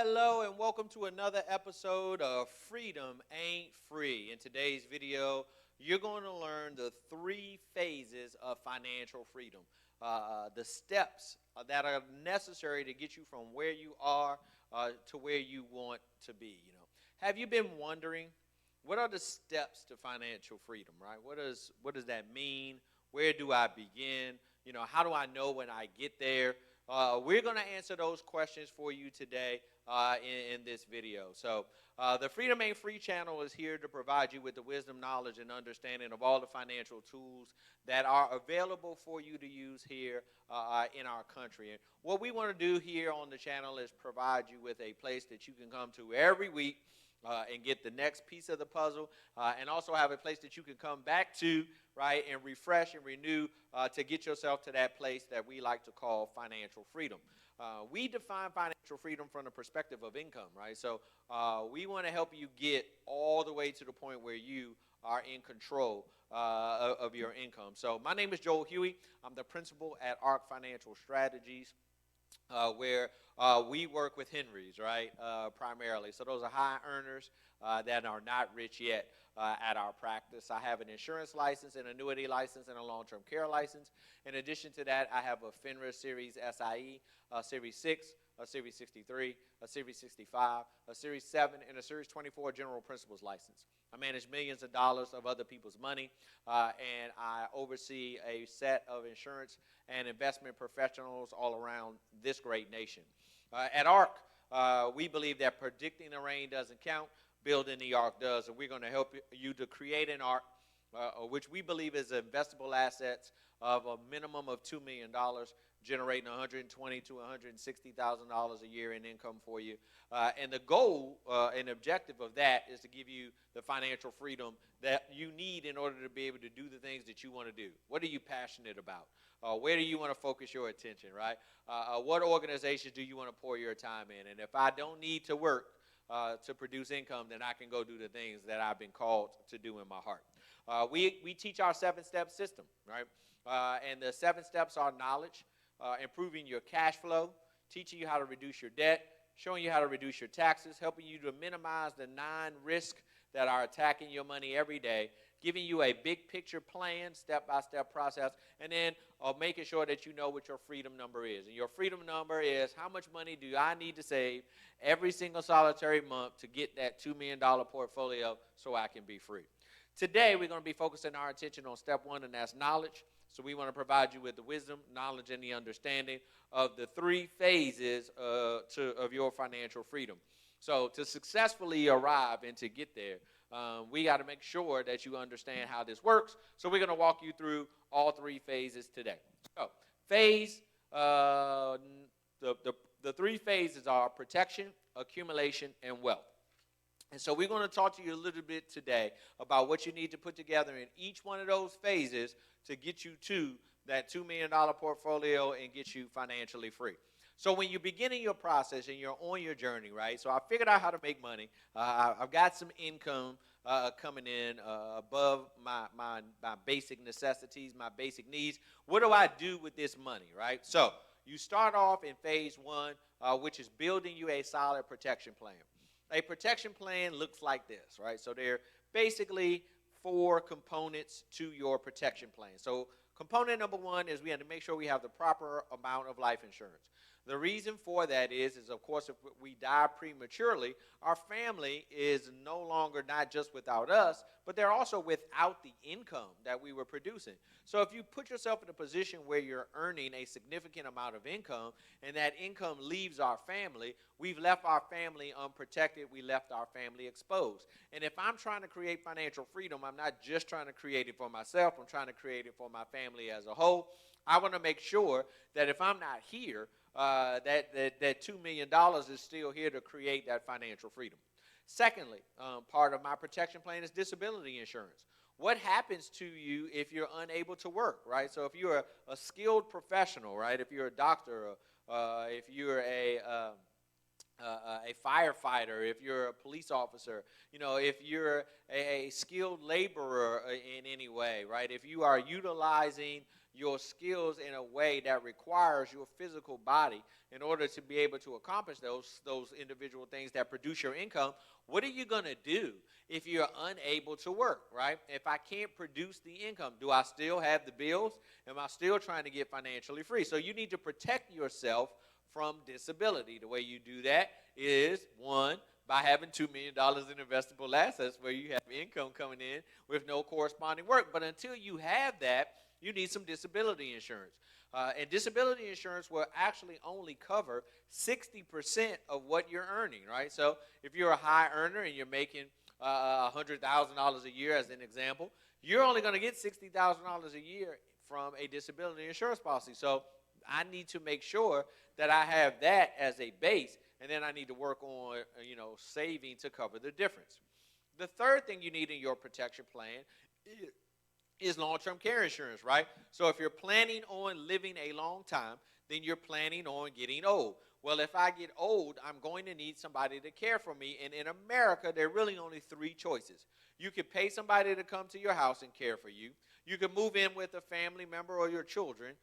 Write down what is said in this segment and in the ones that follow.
Hello and welcome to another episode of Freedom Ain't Free. In today's video, you're going to learn the 3 phases of financial freedom, the steps that are necessary to get you from where you are to where you want to be. Have you been wondering what are the steps to financial freedom? Right? What does that mean? Where do I begin? How do I know when I get there? We're going to answer those questions for you today in this video. So the Freedom Ain't Free channel is here to provide you with the wisdom, knowledge, and understanding of all the financial tools that are available for you to use here in our country. And what we want to do here on the channel is provide you with a place that you can come to every week and get the next piece of the puzzle, and also have a place that you can come back to, right, and refresh and renew to get yourself to that place that we like to call financial freedom. We define financial freedom from the perspective of income, right? So we want to help you get all the way to the point where you are in control of your income. So my name is Joel Huey. I'm the principal at ARC Financial Strategies, where we work with Henrys, right, primarily. So those are high earners that are not rich yet at our practice. I have an insurance license, an annuity license, and a long-term care license. In addition to that, I have a FINRA Series SIE, Series 6, a Series 63, a Series 65, a Series 7, and a Series 24 General Principles license. I manage millions of dollars of other people's money, and I oversee a set of insurance and investment professionals all around this great nation. At ARC, we believe that predicting the rain doesn't count, building the ark does, and we're going to help you to create an ark, which we believe is investable assets of a minimum of $2 million, generating $120,000 to $160,000 a year in income for you. And the goal and objective of that is to give you the financial freedom that you need in order to be able to do the things that you want to do. What are you passionate about? Where do you want to focus your attention, right? What organizations do you want to pour your time in? And if I don't need to work to produce income, then I can go do the things that I've been called to do in my heart. We teach our 7-step system, right? And the 7 steps are knowledge, improving your cash flow, teaching you how to reduce your debt, showing you how to reduce your taxes, helping you to minimize the 9 risks that are attacking your money every day, giving you a big picture plan, step-by-step process, and then making sure that you know what your freedom number is. And your freedom number is how much money do I need to save every single solitary month to get that $2 million portfolio so I can be free. Today, we're going to be focusing our attention on step 1, and that's knowledge. So we want to provide you with the wisdom, knowledge, and the understanding of the 3 phases of your financial freedom. So to successfully arrive and to get there, we got to make sure that you understand how this works. So we're going to walk you through all 3 phases today. So the 3 phases are protection, accumulation, and wealth. And so we're going to talk to you a little bit today about what you need to put together in each one of those phases to get you to that $2 million portfolio and get you financially free. So when you're beginning your process and you're on your journey, right? So I figured out how to make money. I've got some income coming in above my basic necessities, my basic needs. What do I do with this money, right? So you start off in phase 1, which is building you a solid protection plan. A protection plan looks like this, right? So there are basically 4 components to your protection plan. So component number 1 is we have to make sure we have the proper amount of life insurance. The reason for that is of course, if we die prematurely, our family is no longer not just without us, but they're also without the income that we were producing. So if you put yourself in a position where you're earning a significant amount of income and that income leaves our family, we've left our family unprotected, we left our family exposed. And if I'm trying to create financial freedom, I'm not just trying to create it for myself, I'm trying to create it for my family as a whole. I want to make sure that if I'm not here, that $2 million is still here to create that financial freedom. Secondly, part of my protection plan is disability insurance. What happens to you if you're unable to work, right? So if you're a skilled professional, right? If you're a doctor, if you're a firefighter, if you're a police officer, if you're a skilled laborer in any way, right? If you are utilizing your skills in a way that requires your physical body in order to be able to accomplish those individual things that produce your income, what are you going to do if you're unable to work, right? If I can't produce the income, do I still have the bills? Am I still trying to get financially free? So you need to protect yourself from disability. The way you do that is, one, by having $2 million in investable assets where you have income coming in with no corresponding work. But until you have that, you need some disability insurance. And disability insurance will actually only cover 60% of what you're earning, right? So if you're a high earner and you're making $100,000 a year as an example, you're only going to get $60,000 a year from a disability insurance policy. So I need to make sure that I have that as a base, and then I need to work on, saving to cover the difference. The third thing you need in your protection plan is long-term care insurance, right? So if you're planning on living a long time, then you're planning on getting old. Well, if I get old, I'm going to need somebody to care for me. And in America, there are really only three choices. You can pay somebody to come to your house and care for you. You can move in with a family member or your children,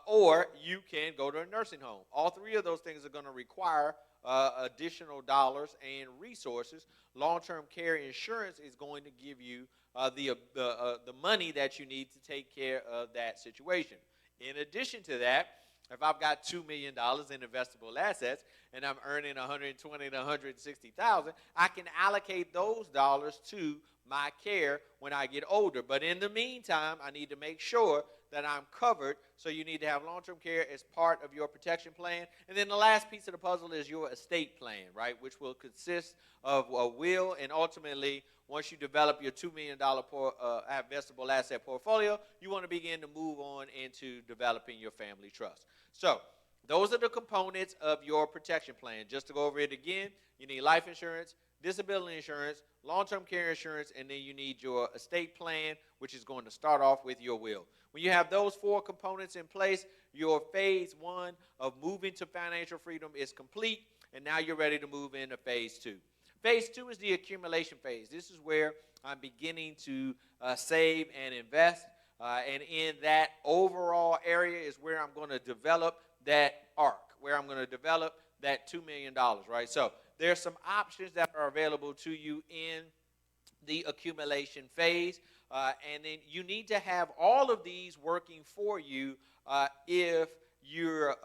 or you can go to a nursing home. All three of those things are going to require additional dollars and resources. Long-term care insurance is going to give you the money that you need to take care of that situation. In addition to that, if I've got $2 million in investable assets and I'm earning $120,000 to $160,000, I can allocate those dollars to my care when I get older. But in the meantime, I need to make sure that I'm covered. So you need to have long-term care as part of your protection plan. And then the last piece of the puzzle is your estate plan, right, which will consist of a will. And ultimately, once you develop your $2 million investable asset portfolio, you want to begin to move on into developing your family trust. So those are the components of your protection plan. Just to go over it again, you need life insurance, disability insurance, long-term care insurance, and then you need your estate plan, which is going to start off with your will. When you have those four components in place, your phase one of moving to financial freedom is complete, and now you're ready to move into phase two. Phase two is the accumulation phase. This is where I'm beginning to save and invest, and in that overall area is where I'm going to develop that arc, where I'm going to develop that $2 million, right? So there's some options that are available to you in the accumulation phase, and then you need to have all of these working for you if you're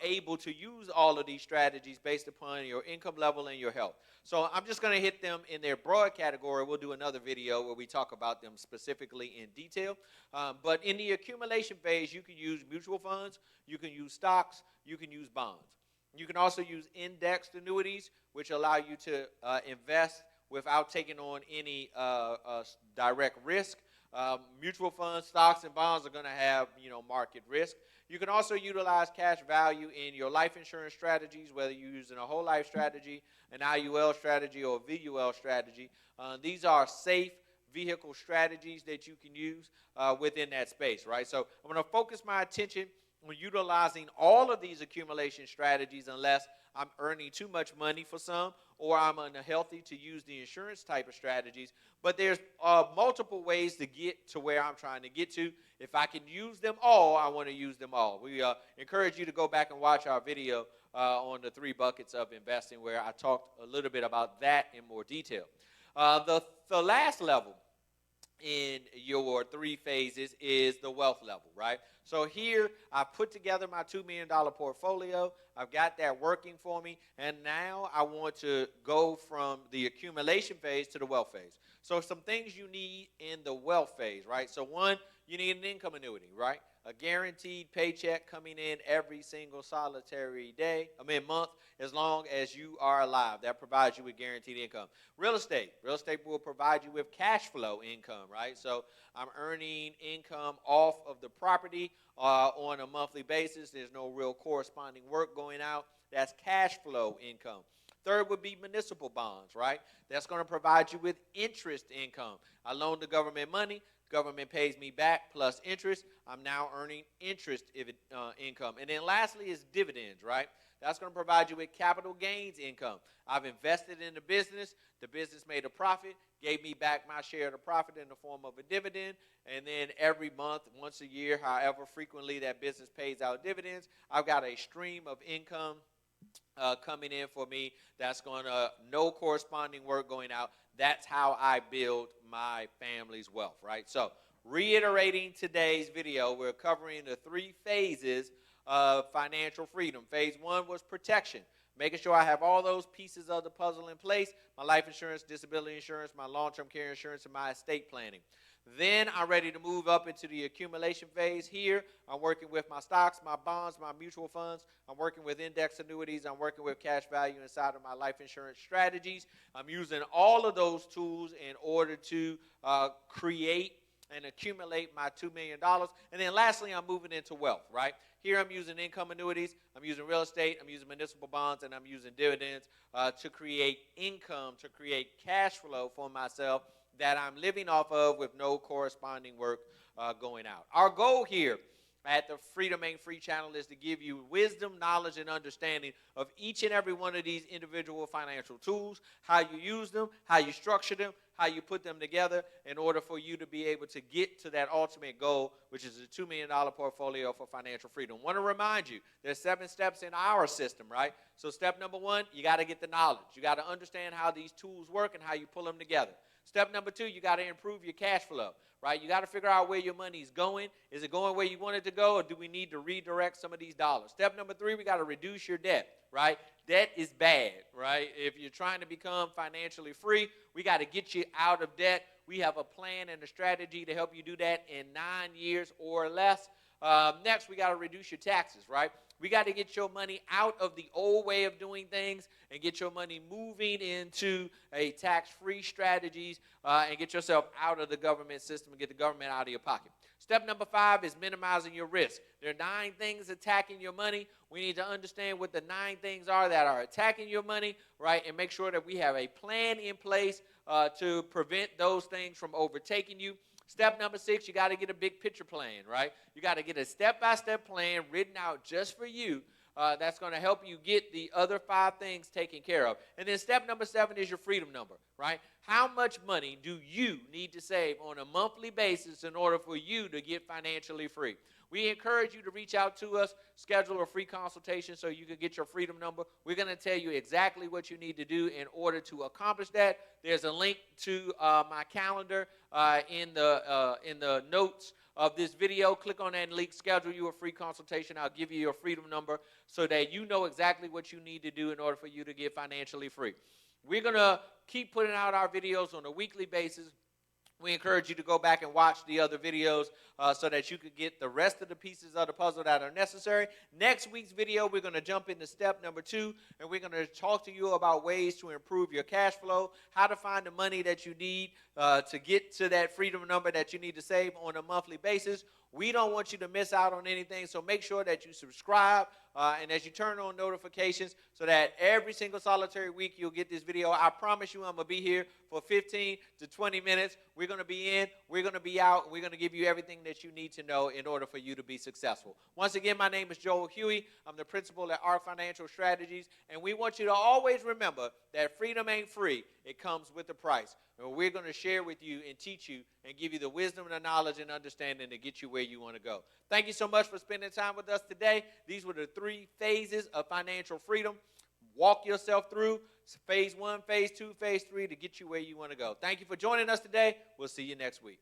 able to use all of these strategies based upon your income level and your health. So I'm just going to hit them in their broad category. We'll do another video where we talk about them specifically in detail. But in the accumulation phase, you can use mutual funds, you can use stocks, you can use bonds. You can also use indexed annuities, which allow you to invest without taking on any direct risk. Mutual funds, stocks, and bonds are going to have, market risk. You can also utilize cash value in your life insurance strategies, whether you're using a whole life strategy, an IUL strategy, or a VUL strategy. These are safe vehicle strategies that you can use within that space, right? So I'm going to focus my attention on utilizing all of these accumulation strategies unless I'm earning too much money for some or I'm unhealthy to use the insurance type of strategies. But there's multiple ways to get to where I'm trying to get to. If I can use them all, I want to use them all. We encourage you to go back and watch our video on the 3 buckets of investing where I talked a little bit about that in more detail. The last level in your 3 phases is the wealth level, right? So here I put together my $2 million portfolio. I've got that working for me, and now I want to go from the accumulation phase to the wealth phase. So some things you need in the wealth phase, right? So one, you need an income annuity, right? A guaranteed paycheck coming in every single solitary month, as long as you are alive. That provides you with guaranteed income. Real estate will provide you with cash flow income, right? So I'm earning income off of the property on a monthly basis. There's no real corresponding work going out. That's cash flow income. Third would be municipal bonds, right? That's going to provide you with interest income. I loan the government money. Government pays me back plus interest. I'm now earning interest income. And then lastly is dividends, right? That's going to provide you with capital gains income. I've invested in the business made a profit, gave me back my share of the profit in the form of a dividend, and then every month, once a year, however frequently that business pays out dividends, I've got a stream of income coming in for me that's going to, no corresponding work going out. That's how I build my family's wealth, right? So reiterating today's video, we're covering the 3 phases of financial freedom. Phase 1 was protection, making sure I have all those pieces of the puzzle in place: my life insurance, disability insurance, my long-term care insurance, and my estate planning. Then I'm ready to move up into the accumulation phase. Here, I'm working with my stocks, my bonds, my mutual funds. I'm working with index annuities. I'm working with cash value inside of my life insurance strategies. I'm using all of those tools in order to create and accumulate my $2 million. And then lastly, I'm moving into wealth, right? Here I'm using income annuities, I'm using real estate, I'm using municipal bonds, and I'm using dividends to create income, to create cash flow for myself that I'm living off of with no corresponding work going out. Our goal here at the Freedom Ain't Free channel is to give you wisdom, knowledge, and understanding of each and every one of these individual financial tools, how you use them, how you structure them, how you put them together in order for you to be able to get to that ultimate goal, which is a $2 million portfolio for financial freedom. I want to remind you, there's 7 steps in our system, right? So step number 1, you got to get the knowledge. You got to understand how these tools work and how you pull them together. Step number 2, you got to improve your cash flow, right? You got to figure out where your money is going. Is it going where you want it to go, or do we need to redirect some of these dollars? Step number 3, we got to reduce your debt, right? Debt is bad, right? If you're trying to become financially free, we got to get you out of debt. We have a plan and a strategy to help you do that in 9 years or less. Next, we got to reduce your taxes, right? We got to get your money out of the old way of doing things and get your money moving into a tax-free strategies and get yourself out of the government system and get the government out of your pocket. Step number 5 is minimizing your risk. There are 9 things attacking your money. We need to understand what the 9 things are that are attacking your money, right, and make sure that we have a plan in place to prevent those things from overtaking you. Step number 6, you got to get a big picture plan, right? You got to get a step-by-step plan written out just for you that's going to help you get the other 5 things taken care of. And then step number 7 is your freedom number, right? How much money do you need to save on a monthly basis in order for you to get financially free? We encourage you to reach out to us, schedule a free consultation so you can get your freedom number. We're going to tell you exactly what you need to do in order to accomplish that. There's a link to my calendar in the notes of this video. Click on that link, schedule you a free consultation. I'll give you your freedom number so that you know exactly what you need to do in order for you to get financially free. We're going to keep putting out our videos on a weekly basis. We encourage you to go back and watch the other videos so that you could get the rest of the pieces of the puzzle that are necessary. Next week's video, we're going to jump into step number 2, and we're going to talk to you about ways to improve your cash flow, how to find the money that you need to get to that freedom number that you need to save on a monthly basis. We don't want you to miss out on anything, so make sure that you subscribe and as you turn on notifications so that every single solitary week you'll get this video. I promise you I'm going to be here for 15 to 20 minutes. We're going to be in, we're going to be out, and we're going to give you everything that you need to know in order for you to be successful. Once again, my name is Joel Huey. I'm the principal at ARC Financial Strategies, and we want you to always remember that freedom ain't free. It comes with a price. And we're going to share with you and teach you and give you the wisdom and the knowledge and understanding to get you where you want to go. Thank you so much for spending time with us today. These were the 3 phases of financial freedom. Walk yourself through phase 1, phase 2, phase 3 to get you where you want to go. Thank you for joining us today. We'll see you next week.